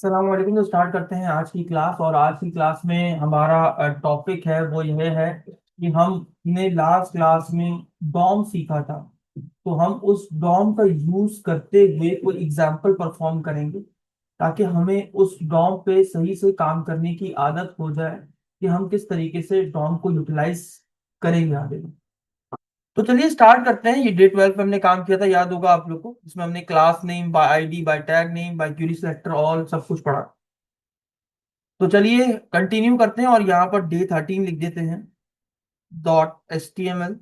अस्सलाम वालेकुम। तो स्टार्ट करते हैं आज की क्लास। और आज की क्लास में हमारा टॉपिक है वो यह है कि हमने लास्ट क्लास में डॉम सीखा था। तो हम उस डॉम का यूज करते हुए कोई एग्जाम्पल परफॉर्म करेंगे ताकि हमें उस डॉम पे सही से काम करने की आदत हो जाए कि हम किस तरीके से डॉम को यूटिलाइज करेंगे आगे। तो चलिए स्टार्ट करते हैं। ये डे 12 पे हमने काम किया था, याद होगा आप लोग को। इसमें हमने class name by ID by tag name by query selector all सब कुछ पढ़ा। तो चलिए कंटिन्यू करते हैं और यहाँ पर डे 13 लिख देते हैं। .html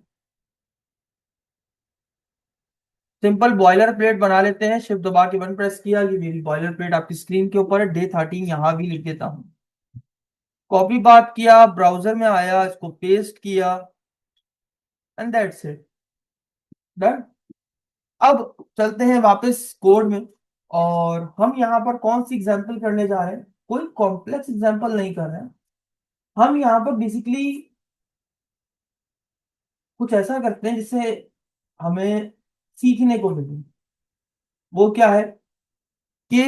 सिंपल बॉयलर प्लेट बना लेते हैं। शिफ्ट दबा के वन प्रेस किया, ये मेरी बॉयलर प्लेट आपकी स्क्रीन के ऊपर है। डे 13 यहाँ भी लिख देता हूँ। कॉपी बात किया, ब्राउजर में आया, इसको पेस्ट किया एंड दैट्स इट, डन। अब चलते हैं वापस कोड में। और हम यहाँ पर कौन सी एग्जांपल करने जा रहे हैं? कोई कॉम्प्लेक्स एग्जांपल नहीं कर रहे हैं। हम यहाँ पर बेसिकली कुछ ऐसा करते हैं जिससे हमें सीखने को मिले। वो क्या है कि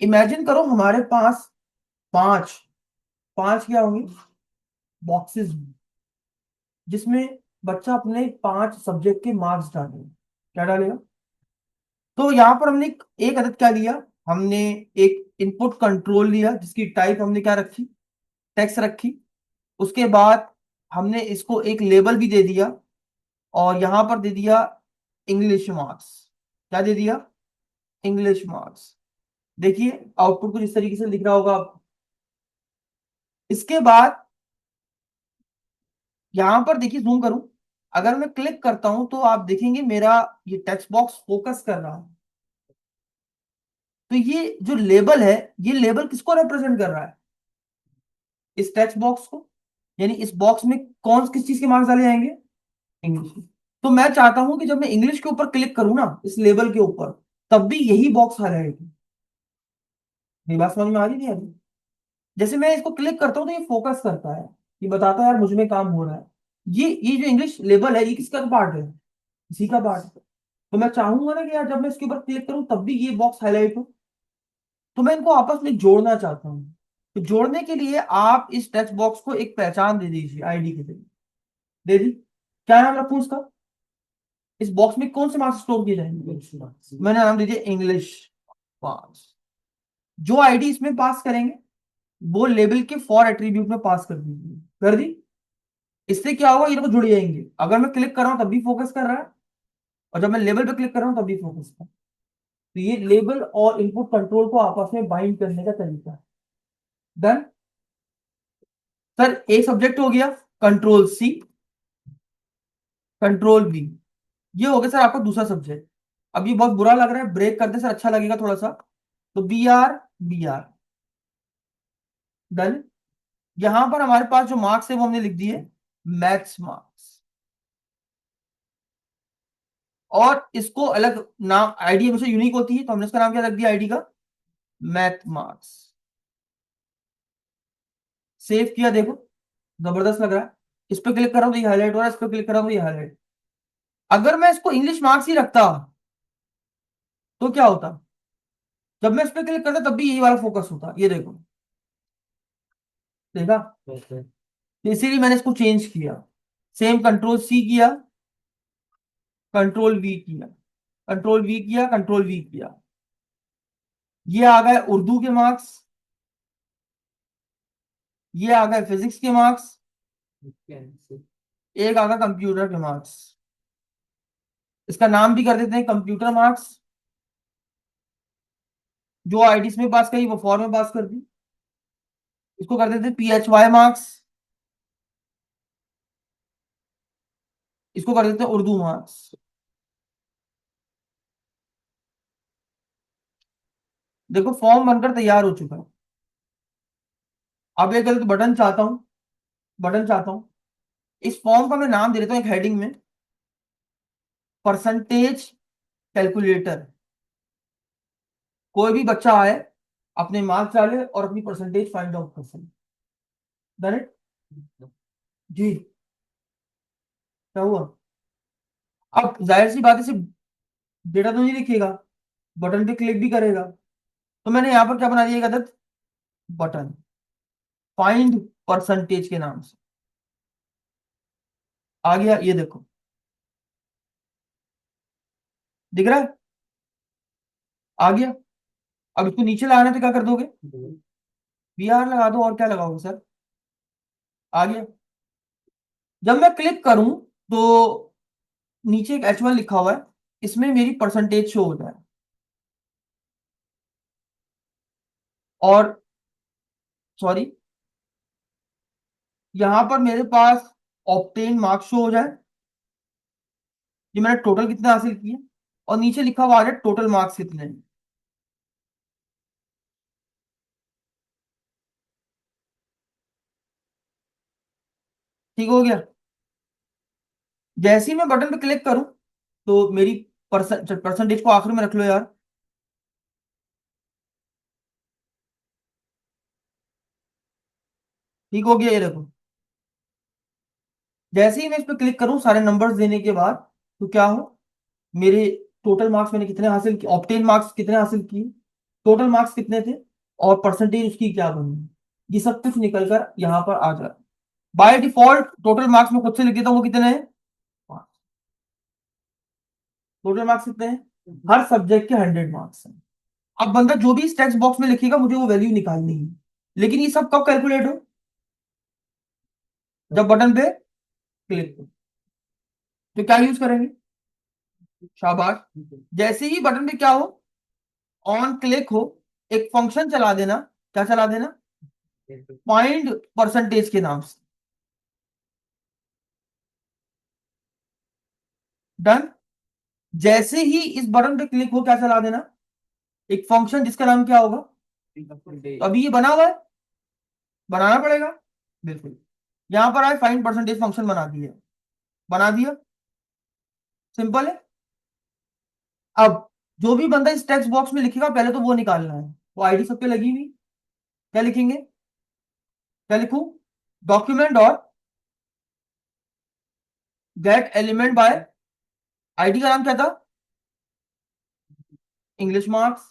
इमेजिन करो हमारे पास पांच पांच क्या होंगे, बॉक्सेस, जिसमें बच्चा अपने 5 सब्जेक्ट के मार्क्स डालेगा। क्या डालेगा? तो यहाँ पर हमने एक अदद क्या लिया, हमने एक इनपुट कंट्रोल लिया जिसकी टाइप हमने क्या रखी, टेक्स्ट रखी। उसके बाद हमने इसको एक लेबल भी दे दिया और यहां पर दे दिया इंग्लिश मार्क्स। क्या दे दिया? English marks. देखिए आउटपुट कुछ इस तरीके से दिख रहा होगा आपको। इसके बाद यहां पर देखिए, जूम करूं, अगर मैं क्लिक करता हूं तो आप देखेंगे मेरा ये टेक्स्ट बॉक्स फोकस कर रहा है। तो ये जो लेबल है, ये लेबल किसको रिप्रेजेंट कर रहा है? इस टेक्स्ट बॉक्स को। यानी इस बॉक्स में कौन किस चीज के मार्क्स डाले जाएंगे? इंग्लिश। तो मैं चाहता हूं कि जब मैं इंग्लिश के ऊपर क्लिक करूं ना, इस लेबल के ऊपर, तब भी यही बॉक्स हाईलाइट हो। मेरी बात समझ में आ रही नहीं अभी? जैसे मैं इसको क्लिक करता हूं तो ये फोकस करता है, ये बताता है यार मुझ में काम हो रहा है। ये जो इंग्लिश लेबल है, ये किसका पार्ट है? इसी का पार्ट है। तो मैं चाहूंगा ना कि यार जब मैं इसके ऊपर क्लिक करूं तब भी ये बॉक्स हाईलाइट हो। तो मैं इनको आपस में जोड़ना चाहता हूँ। तो जोड़ने के लिए आप इस टेक्स्ट बॉक्स को एक पहचान दे दीजिए, आईडी के जरिए। दे दी। क्या नाम रखूं इसका? इस बॉक्स में कौन से मार्क्स स्टोर किए जाएंगे? मैंने नाम दीजिए इंग्लिश मार्क्स। जो आईडी इसमें पास करेंगे वो लेबल के फॉर एट्रीब्यूट में पास कर दीजिए। कर दी। इससे क्या होगा, ये लोग जुड़ जाएंगे। अगर मैं क्लिक कर रहा हूं तब भी फोकस कर रहा है, और जब मैं लेबल पे क्लिक कर रहा हूं तब भी फोकस कर। तो ये लेबल और इनपुट कंट्रोल को आपस में बाइंड करने का तरीका है। डन। सर एक सब्जेक्ट हो गया, कंट्रोल सी, कंट्रोल बी। ये हो गया सर आपका दूसरा सब्जेक्ट। अब ये बहुत बुरा लग रहा है, ब्रेक कर दे सर, अच्छा लगेगा थोड़ा सा। तो B R, B R. Done. यहां पर हमारे पास जो मार्क्स है वो हमने लिख दिए मैथ्स मार्क्स। और इसको अलग नाम, आईडी हमेशा यूनिक होती है, तो हमने इसका नाम क्या रख दिया आईडी का? Math marks. सेव किया, देखो जबरदस्त लग रहा है। इस पर क्लिक कर रहा हूं तो ये हाईलाइट हो रहा है, इस पर क्लिक कर रहा हूं तो ये हाईलाइट। अगर मैं इसको इंग्लिश मार्क्स ही रखता तो क्या होता? जब मैं इस पर क्लिक करता तब भी यही वाला फोकस होता, ये देखो। देखा? तो इसीलिए मैंने इसको चेंज किया। सेम कंट्रोल सी किया, कंट्रोल वी किया, कंट्रोल वी किया, कंट्रोल वी किया। ये आ गए उर्दू के मार्क्स, ये आ गए फिजिक्स के मार्क्स, एक आ गया कंप्यूटर के मार्क्स। इसका नाम भी कर देते हैं कंप्यूटर मार्क्स। जो आईडी में पास करी वो फॉर में पास कर दी। इसको कर देते हैं PHY मार्क्स। इसको कर देते हैं उर्दू मार्क्स। देखो फॉर्म बनकर तैयार हो चुका है। अब एक बटन चाहता हूं, बटन चाहता हूं। इस फॉर्म का मैं नाम दे देता हूं एक हेडिंग में, परसेंटेज कैलकुलेटर। कोई भी बच्चा आए, अपने मार्क्स डाले और अपनी परसेंटेज फाइंड आउट कर सके। Done it. जी। क्या हुआ? अब जाहिर सी बात है, सिर्फ डेटा तो नहीं लिखेगा, बटन पे क्लिक भी करेगा। तो मैंने यहां पर क्या बना दिया, एक आदत बटन, फाइंड परसेंटेज के नाम से। आ गया, ये देखो दिख रहा है, आ गया। अब इसको नीचे लगाना है तो क्या कर दोगे, VR लगा दो, और क्या लगाओगे सर, आ गया। जब मैं क्लिक करूं तो नीचे एक H1 लिखा हुआ है, इसमें मेरी परसेंटेज शो हो जाए। और सॉरी, यहां पर मेरे पास ऑप्टेन मार्क्स शो हो जाए, ये मैंने टोटल कितने हासिल किए, और नीचे लिखा हुआ आ जाए टोटल मार्क्स कितने हैं। ठीक हो गया। जैसे ही मैं बटन पे क्लिक करूं तो मेरी परसेंटेज को आखिर में रख लो यार। ठीक हो गया, ये देखो। जैसे ही मैं इस पे क्लिक करूं सारे नंबर्स देने के बाद, तो क्या हो, मेरे टोटल मार्क्स मैंने कितने हासिल किए, ऑप्टेन मार्क्स कितने हासिल किए, टोटल मार्क्स कितने थे, और परसेंटेज उसकी क्या बनी, ये सब कुछ निकल कर यहाँ पर आ जाए। बाय डिफॉल्ट टोटल मार्क्स में खुद से लिख देता हूँ, वो कितने हैं, टोटल मार्क्स कितने हैं, हर सब्जेक्ट के 100 मार्क्स हैं। अब बंदा जो भी इस टेक्स्ट बॉक्स में लिखेगा मुझे वो वैल्यू निकालनी है। लेकिन ये सब कब कैलकुलेट हो, जब बटन पे क्लिक हो। तो क्या यूज करेंगे, शाबाश, जैसे ही बटन पे क्या हो, ऑन क्लिक हो, एक फंक्शन चला देना, क्या चला देना, फाइंड परसेंटेज के नाम से। डन। जैसे ही इस बटन पे क्लिक हो क्या चला देना, एक फंक्शन जिसका नाम क्या होगा, तो अभी ये बना हुआ है, बनाना पड़ेगा, बिल्कुल। यहां पर आए फाइंड परसेंटेज फंक्शन बना दिया, बना दिया, सिंपल है। अब जो भी बंदा इस टेक्स्ट बॉक्स में लिखेगा पहले तो वो निकालना है, वो आईडी सब पे लगी हुई, क्या लिखेंगे, क्या लिखूं, डॉक्यूमेंट और गेट एलिमेंट बाय आईडी का नाम क्या था, इंग्लिश मार्क्स,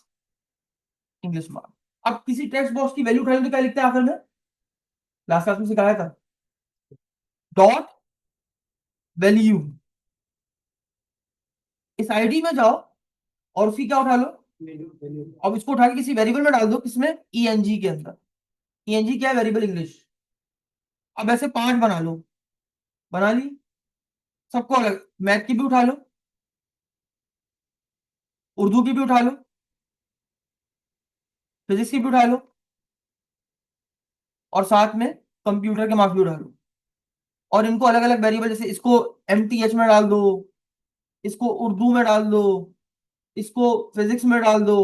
इंग्लिश मार्क्स। अब किसी टेक्स्ट बॉक्स की वैल्यू उठाएंगे तो क्या लिखते हैं आखिर में, लास्ट क्लास में सिखाया था, डॉट वैल्यू। इस आईडी में जाओ और उसकी क्या उठा लो, अब इसको उठा के किसी वेरिएबल में डाल दो, किसमें, ईएनजी के अंदर। ईएनजी क्या है, वेरिएबल इंग्लिश। अब ऐसे 5 बना लो, बना ली, सबको अलग, मैथ की भी उठा लो, उर्दू की भी उठा लो, फिजिक्स की भी उठा लो, और साथ में कंप्यूटर के मार्क्स भी उठा लो। और इनको अलग अलग वेरिएबल, जैसे इसको MTH में डाल दो, इसको उर्दू में डाल दो, इसको फिजिक्स में डाल दो,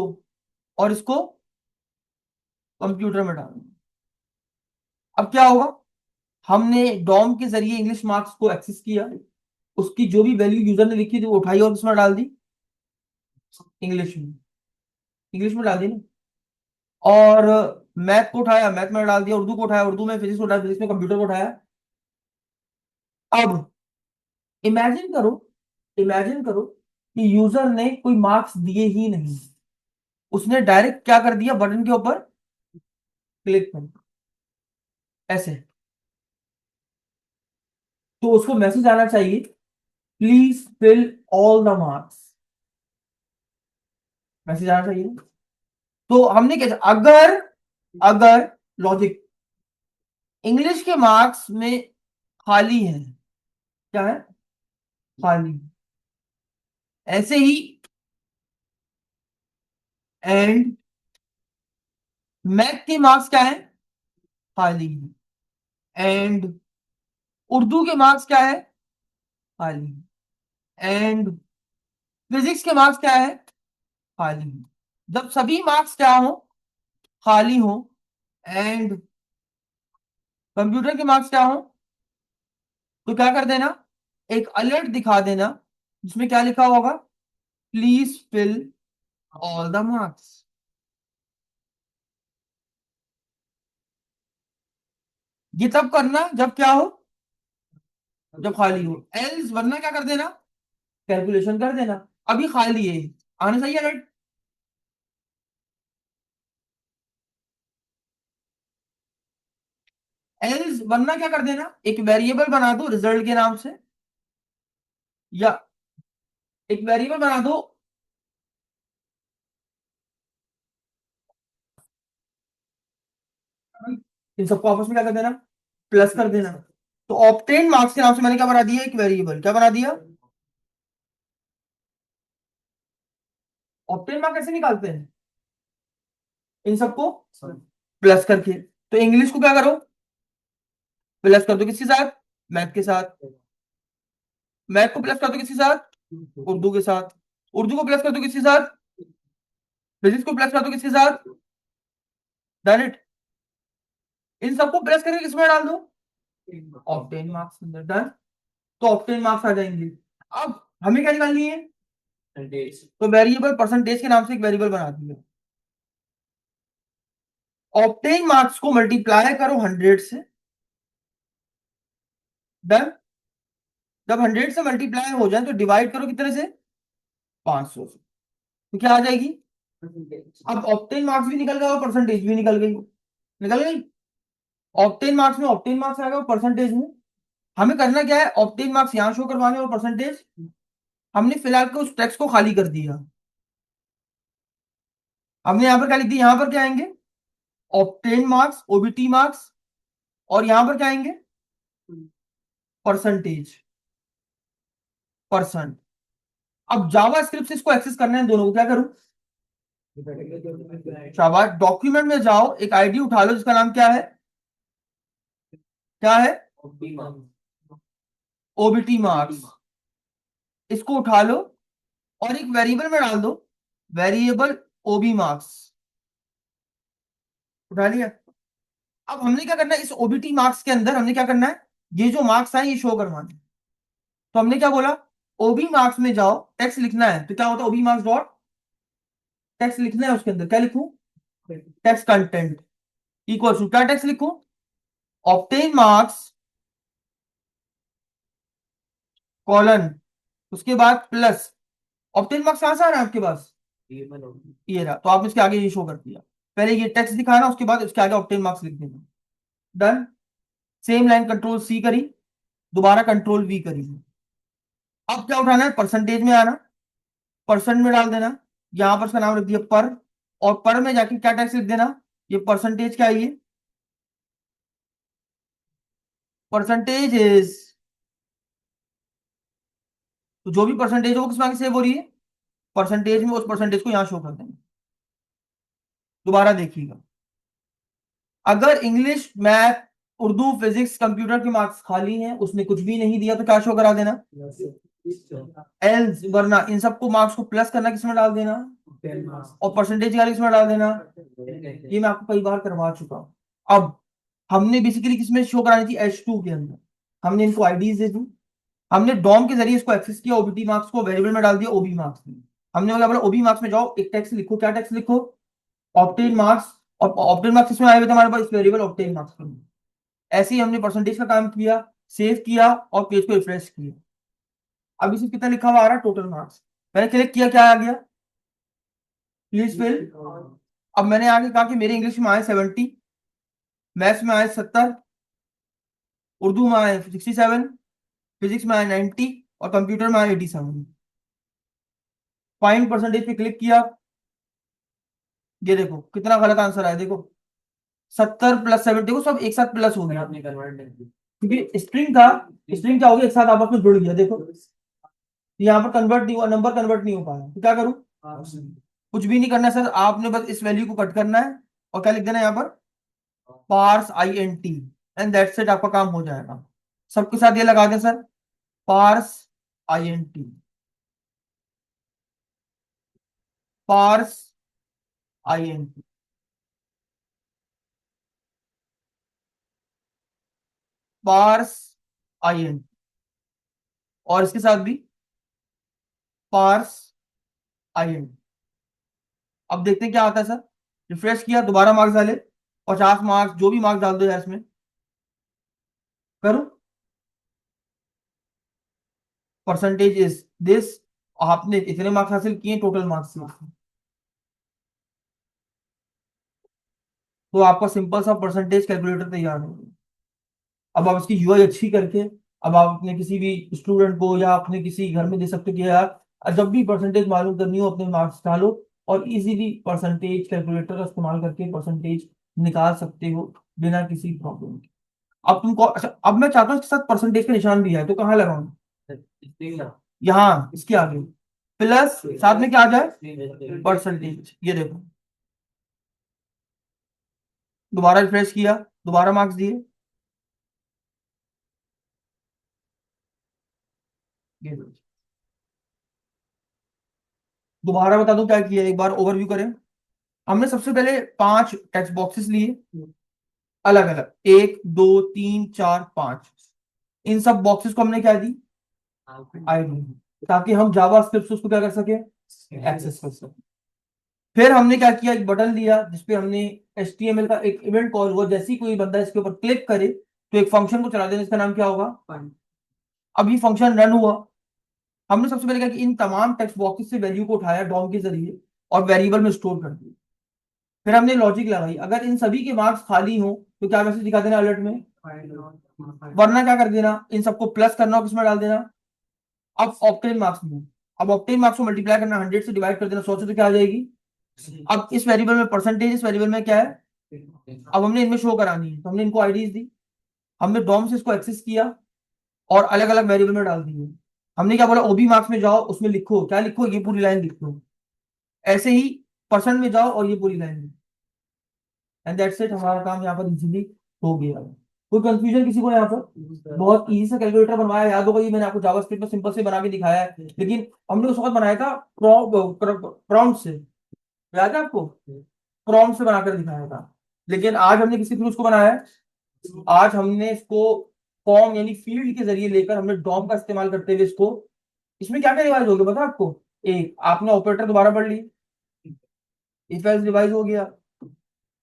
और इसको कंप्यूटर में डाल दो। अब क्या होगा, हमने डॉम के जरिए इंग्लिश मार्क्स को एक्सेस किया, उसकी जो भी वैल्यू यूजर ने लिखी थी वो उठाई और उसमें डाल दी, इंग्लिश में, इंग्लिश में डाल दी ना। और मैथ को उठाया, मैथ में डाल दिया, उर्दू को उठाया, उर्दू में, फिजिक्स को उठाया, फिजिक्स में, कंप्यूटर को उठाया। अब इमेजिन करो, इमेजिन करो कि यूजर ने कोई मार्क्स दिए ही नहीं, उसने डायरेक्ट क्या कर दिया, बटन के ऊपर क्लिक कर, ऐसे, तो उसको मैसेज आना चाहिए, please fill all the marks, message आना चाहिए। तो हमने क्या, अगर, अगर लॉजिक इंग्लिश के मार्क्स में खाली है, क्या है, खाली, ऐसे ही एंड मैथ के मार्क्स क्या है, खाली, एंड उर्दू के मार्क्स क्या है, खाली, एंड फिजिक्स के मार्क्स क्या है, खाली। जब सभी मार्क्स क्या हो, खाली हो, एंड कंप्यूटर के मार्क्स क्या हो, तो क्या कर देना, एक अलर्ट दिखा देना जिसमें क्या लिखा होगा, please fill all the marks. ये तब करना जब क्या हो, जब खाली हो, एल्स वरना क्या कर देना, कैलकुलेशन कर देना। अभी खाली है, आना चाहिए अलर्ट, एल्स वरना क्या कर देना, एक वेरिएबल बना दो रिजल्ट के नाम से, या एक वेरिएबल बना दो, इन सबको आपस में क्या कर देना, प्लस कर देना। तो ऑप्टेन मार्क्स के नाम से मैंने क्या बना दिया, एक वेरिएबल, क्या बना दिया, ऑप्टेन मार्क्स कैसे निकालते हैं, इन सबको प्लस करके। तो इंग्लिश को क्या करो, प्लस कर दो किसके साथ, मैथ के साथ। मैथ को प्लस कर दो किसके साथ, उर्दू के साथ। उर्दू को प्लस कर दो किसके साथ, फिजिक्स को प्लस कर दो किसके साथ, डन इट। इन सबको प्लस करके किसमें डाल दो, ऑप्टेन मार्क्स अंदर, डन। तो ऑप्टेन मार्क्स आ जाएंगे। अब हमें क्या निकालनी है, तो वेरिएबल परसेंटेज के नाम से एक वेरिएबल बना दिया। ऑप्टेन मार्क्स को मल्टीप्लाई करो 100 से, डन। जब 100 से मल्टीप्लाई हो जाए तो डिवाइड करो कितने से, 500 से। तो क्या आ जाएगी, अब ऑप्टेन मार्क्स भी निकल गया और परसेंटेज भी निकल गई, निकल गई। ऑप्टेन मार्क्स में ऑप्टेन मार्क्स आ गया और परसेंटेज में हमें करना क्या है, ऑप्टेन मार्क्स यहाँ शो करवाने और परसेंटेज हमने फिलहाल के उस टेक्स्ट को खाली कर दिया। हमने यहाँ पर क्या लिख दिया, यहाँ पर क्या आएंगे, ऑप्टेन मार्क्स ओबीटी मार्क्स, और यहाँ पर क्या आएंगे, परसेंटेज, परसेंट। अब जावा स्क्रिप्ट से इसको एक्सेस करना है दोनों को, क्या करूं, शाबाश, डॉक्यूमेंट में जाओ, एक आईडी उठा लो जिसका नाम क्या है, क्या है, ओबीटी मार्क्स। इसको उठा लो और एक वेरिएबल में डाल दो, वेरिएबल ओबी मार्क्स, उठा लिया। अब हमने क्या करना है, इस ओबीटी मार्क्स के अंदर हमने क्या करना है, ये जो मार्क्स आए ये शो करवाने। तो हमने क्या बोला, ओबी मार्क्स में जाओ, टेक्स्ट लिखना है, तो क्या होता है, ओबी मार्क्स डॉट टेक्स्ट लिखना है, उसके अंदर क्या लिखूं, टेक्स्ट कंटेंट इक्वल टू, क्या टेक्स्ट लिखूं, ऑब्टेन मार्क्स कॉलन, उसके बाद प्लस, ऑब्टेन मार्क्स कहां से आ रहा है आपके पास, ये रहा, तो आपने इसके आगे ये शो कर दिया। पहले ये टेक्स्ट दिखाना, उसके बाद उसके आगे ऑब्टेन मार्क्स लिख देना, done. Same line control C करी, दोबारा कंट्रोल वी करी। अब क्या उठाना है, परसेंटेज में आना, परसेंट में डाल देना, यहां पर उसका नाम रख दिया पर, और पर में जाके क्या टैक्स लिख देना, ये परसेंटेज क्या है, ये परसेंटेज इज, तो जो भी परसेंटेज हो किसमें आगे सेव हो रही है, परसेंटेज में, उस परसेंटेज को यहां शो कर देंगे। दोबारा देखिएगा, अगर English math Urdu physics computer के मार्क्स खाली हैं, उसने कुछ भी नहीं दिया, तो क्या शो करा देना, एल्स वरना इन सबको मार्क्स को प्लस करना, किसमें डाल देना, और परसेंटेज का किसमें डाल देना, ये मैं आपको कई बार करवा चुका हूं। अब हमने बेसिकली किसमें शो करानी थी, H2 के अंदर, हमने इनको आईडीज दे दी, हमने डॉम के जरिए इसको एक्सेस किया, ओबीटी मार्क्स को वेरिएबल में डाल दिया ओबी मार्क्स में। हमने बोला ओबी मार्क्स में जाओ, एक टेक्स्ट लिखो, क्या टेक्स्ट लिखो, ऑप्टेन मार्क्स, और ऑप्टेन मार्क्स किसमें आए हुए थे हमारे पास, इस वेरिएबल ऑप्टेन मार्क्स में। ऐसे ही हमने परसेंटेज का काम किया, सेव किया और पेज को रिफ्रेश किया। अब इसे कितना लिखा हुआ आ रहा है, टोटल मार्क्स। मैंने क्लिक किया, क्या आ गया, प्लीज फिल। अब मैंने आगे कहा कि मेरे इंग्लिश में आए 70, मैथ्स में आए 70, उर्दू में आए 67, फिजिक्स में आए 90, और कंप्यूटर में आए 87। फाइंड परसेंटेज पे क्लिक किया, ये देखो कितना गलत आंसर आया, देखो 70 + 70, देखो सब एक साथ प्लस हो गया, क्योंकि स्ट्रिंग था, स्ट्रिंग क्या हो गया, एक साथ आपस में जुड़ गया, देखो यहाँ पर कन्वर्ट नहीं हुआ, नंबर कन्वर्ट नहीं हो पाया, तो क्या करूं, कुछ भी नहीं करना है सर, आपने बस इस वैल्यू को कट करना है और क्या लिख देना है यहाँ पर, parse INT, and that's it, आपका काम हो जाएगा। सबके साथ ये लगा दें sir, parse INT, parse INT, parse INT, और इसके साथ भी पार्स INT। अब देखते हैं क्या आता है सर, रिफ्रेश किया, दोबारा मार्क्स डाले, 50 मार्क्स, जो भी मार्क्स डाल दो यार इसमें, करूं, परसेंटेज इज दिस, आपने इतने मार्क्स हासिल किए, टोटल मार्क्स, तो आपका सिंपल सा परसेंटेज कैलकुलेटर तैयार हो गया। अब आप इसकी यूआई अच्छी करके अब आप अपने किसी भी स्टूडेंट को या अपने किसी घर में दे सकते हो कि यार जब भी परसेंटेज मालूम करनी हो अपने मार्क्स डालो और इजीली परसेंटेज कैलकुलेटर का इस्तेमाल करके परसेंटेज निकाल सकते हो बिना किसी प्रॉब्लम के। अब तुमको अच्छा, अब मैं चाहता हूँ इसके साथ परसेंटेज का निशान भी है तो कहाँ लगाऊं? यहाँ इसके आगे प्लस साथ में क्या आ जाए परसेंटेज। ये देखो दोबारा रिफ्रेश किया, दोबारा मार्क्स दिए। ये देखो। दोबारा बता दूं क्या किया, एक बार ओवरव्यू करें। हमने सबसे पहले 5 टेक्स्ट बॉक्सेस लिए अलग अलग, 1 2 3 4 5। इन सब बॉक्सेस को हमने क्या दी आईडी, ताकि हम जावा स्क्रिप्ट से उसको क्या कर सके एक्सेस कर सके। फिर हमने क्या किया, एक बटन दिया जिसपे हमने HTML का एक इवेंट कॉल हुआ, जैसे ही कोई बंदा इसके ऊपर क्लिक करे तो एक फंक्शन को चला देना, इसका नाम क्या होगा अब ये फंक्शन रन हुआ। हमने सबसे पहले क्या कि इन तमाम टेक्स्ट बॉक्सेस से वैल्यू को उठाया डॉम के जरिए और वेरिएबल में स्टोर कर दिया। फिर हमने लॉजिक लगाई, अगर इन सभी के मार्क्स खाली हो तो क्या मैसेज दिखा देना अलर्ट में, वरना क्या कर देना इन सबको प्लस करना और किसमें डाल देना अब ऑक्टेन मार्क्स में। अब ऑक्टेन मार्क्स को मल्टीप्लाई करना 100 से डिवाइड कर देना 100 से, तो क्या आ जाएगी। अब इस वेरिएबल में परसेंटेज, इस वेरिएबल में क्या है, अब हमने इनमें शो करानी है तो हमने इनको आईडीज दी, हमने डॉम से इसको एक्सेस किया और अलग अलग वेरिएबल में डाल दिए। हमने क्या बोला ओबी मार्क्स में जाओ उसमें लिखो, क्या लिखो ये पूरी लाइन लिखो। ऐसे ही परसेंट में जाओ और ये पूरी लाइन लिखो। एंड दैट्स इट, हमारा काम यहाँ पर इजीली हो गया। कोई कंफ्यूजन किसी को यहाँ पर? बहुत इजी सा कैलकुलेटर बनवाया, याद होगा ये मैंने आपको जावास्क्रिप्ट में सिंपल से बना के दिखाया है, लेकिन हमने उस वक्त बनाया था प्रॉम्प्ट से, याद है आपको, प्रॉम्प्ट से बनाकर दिखाया था। लेकिन आज हमने किसी थ्रू उसको बनाया है, आज हमने इसको फॉर्म यानी फील्ड के जरिए लेकर हमने डॉम का इस्तेमाल करते हुए इसको, इसमें क्या क्या रिवाइज हो गया पता है आपको? एक आपने ऑपरेटर दोबारा पढ़ ली, इफ एल्स रिवाइज हो गया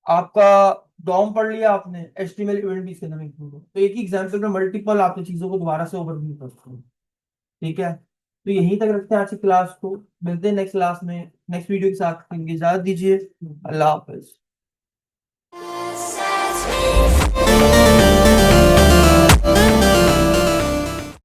आपका, डॉम पढ़ लिया आपने, HTML इवेंट भी इसके अंदर include है। तो एक ही एग्जांपल में मल्टीपल आपने चीजों को दोबारा से ओवरव्यू करते हैं। ठीक है, तो यहीं तक रखते हैं आज की क्लास को, मिलते हैं नेक्स्ट क्लास में नेक्स्ट वीडियो के साथ। इजाजत दीजिए, अल्लाह हाफिज।